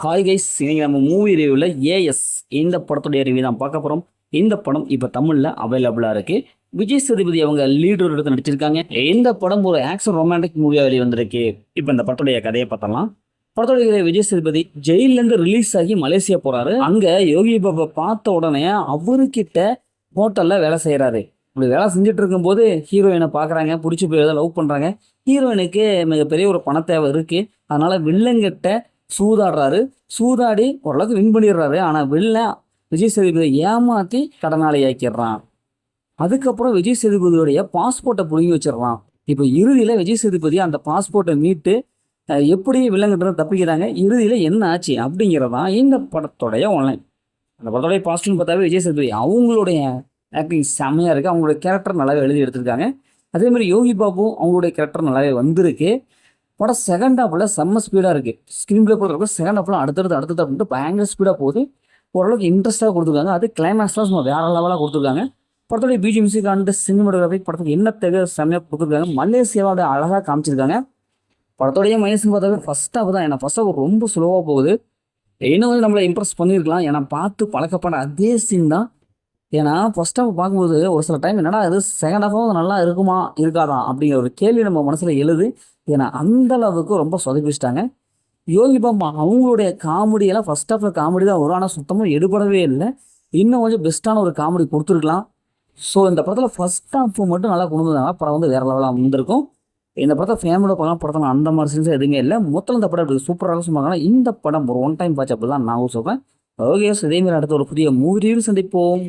Hi guys, இன்னைக்கு நம்ம movie ரிவ்யூவில் ஏஎஸ் இந்த படத்துடைய ரிவ்யூ தான் பார்க்க போகிறோம். இந்த படம் இப்போ தமிழில் அவைலபிளாக இருக்குது. விஜய் சேதுபதி அவங்க லீடர் எடுத்து நடிச்சிருக்காங்க. இந்த படம் ஒரு ஆக்ஷன் ரொமான்டிக் மூவியாக வெளியே வந்திருக்கு. இப்போ இந்த படத்துடைய கதையை பார்த்தலாம். படத்துடைய விஜய் சேதுபதி ஜெயிலேருந்து ரிலீஸ் ஆகி மலேசியா போகிறாரு. அங்கே யோகி பாபா பார்த்த உடனே அவர்கிட்ட ஹோட்டலில் வேலை செய்கிறாரு. இப்படி வேலை செஞ்சுட்டு இருக்கும்போது ஹீரோயினை பார்க்குறாங்க, பிடிச்சி போய் ஏதோ லவ் பண்ணுறாங்க. ஹீரோயினுக்கு மிகப்பெரிய ஒரு பண தேவை இருக்குது. அதனால் வில்லங்கிட்ட சூதாடுறாரு. சூதாடி ஓரளவுக்கு வின் பண்ணிடுறாரு. ஆனால் வில்லன் விஜய் சேதுபதியை ஏமாற்றி கடனாளி ஆக்கிடுறான். அதுக்கப்புறம் விஜய் சேதுபதியோடைய பாஸ்போர்ட்டை பிடுங்கி வச்சிடறான். இப்போ இறுதியில் விஜய் சேதுபதி அந்த பாஸ்போர்ட்டை மீட்டு எப்படி வில்லங்கிட்ட தப்பிக்கிறாங்க, இறுதியில் என்ன ஆச்சு அப்படிங்கிறதான் இந்த படத்தோடைய ஆன்லைன். அந்த படத்தோடைய பாசிட்டிவ்னு பார்த்தாவே விஜய் சேதுபதி அவங்களுடைய ஆக்டிங் செம்மையாக இருக்குது. அவங்களுடைய கேரக்டர் நல்லாவே எழுதி எடுத்திருக்காங்க. அதேமாதிரி யோகி பாபு அவங்களுடைய கேரக்டர் நல்லாவே வந்திருக்கு. படம் செகண்ட் ஹாஃபில் செம்ம ஸ்பீடாக இருக்குது. ஸ்க்ரீன் பிளே போடுறதுக்கு செகண்ட் ஹாஃபில் அடுத்தடுத்து அப்படின்ட்டு பயங்கர ஸ்பீடாக போகுது. ஓரளவுக்கு இன்ட்ரெஸ்ட்டாக கொடுத்துருக்காங்க. அது கிளைமேக்ஸ்லாம் சும்மா வேறு லெவலாக கொடுத்துருக்காங்க. படத்துடைய பிஜிஎம் மியூசிக் அண்ட் சினிமாட்டோகிராஃபி படத்துக்கு என்ன தேவை செம்மையாக கொடுத்துருக்காங்க. மலேசியாவோட அழகாக காமிச்சிருக்காங்க. படத்தோடைய மைனஸ்ன்னு பார்த்தாவே ஃபஸ்ட் ஹாஃப் தான். ஏன்னா ஃபஸ்ட் ஹாஃப் ரொம்ப ஸ்லோவாக போகுது. இன்னும் வந்து நம்மளை இம்ப்ரெஸ் பண்ணியிருக்கலாம். ஏன்னா பார்த்து பழக்கப்பட்ட அதே சீன் தான். ஏன்னா ஃபஸ்ட் ஹாஃப் பார்க்கும்போது ஒரு சில டைம் என்னடா அது செகண்ட் ஹாஃபும் நல்லா இருக்குமா இருக்காதான் அப்படிங்கிற ஒரு கேள்வி நம்ம மனசில் எழுது. ஏன்னா அந்த அளவுக்கு ரொம்ப சொதப்பிச்சிட்டாங்க. யோகி பாபா அவங்களுடைய காமெடியெல்லாம் ஃபஸ்ட் ஹாஃபில் காமெடி தான் வரும். ஆனால் சுத்தமாக எடுபடவே இல்லை. இன்னும் கொஞ்சம் பெஸ்ட்டான ஒரு காமெடி கொடுத்துருக்கலாம். ஸோ இந்த படத்தில் ஃபஸ்ட் ஹாஃப் மட்டும் நல்லா கொண்டு வந்தாங்க. படம் வந்து வேறு லெவலாக வந்திருக்கும். இந்த படத்தை ஃபேமிலியோட பார்க்கலாம். படத்தில் அந்த மாதிரி சீன்ஸ் எதுவுமே இல்லை. மொத்தம் இந்த படம் இப்படி சூப்பராக சொன்னாங்கன்னா இந்த படம் ஒரு ஒன் டைம் வாட்ச் அப்படி தான் நான் சொல்கிறேன். ஓகே, இதேமாதிரி அடுத்த ஒரு புதிய மூவி ரிவ்யூ சந்திப்போம்.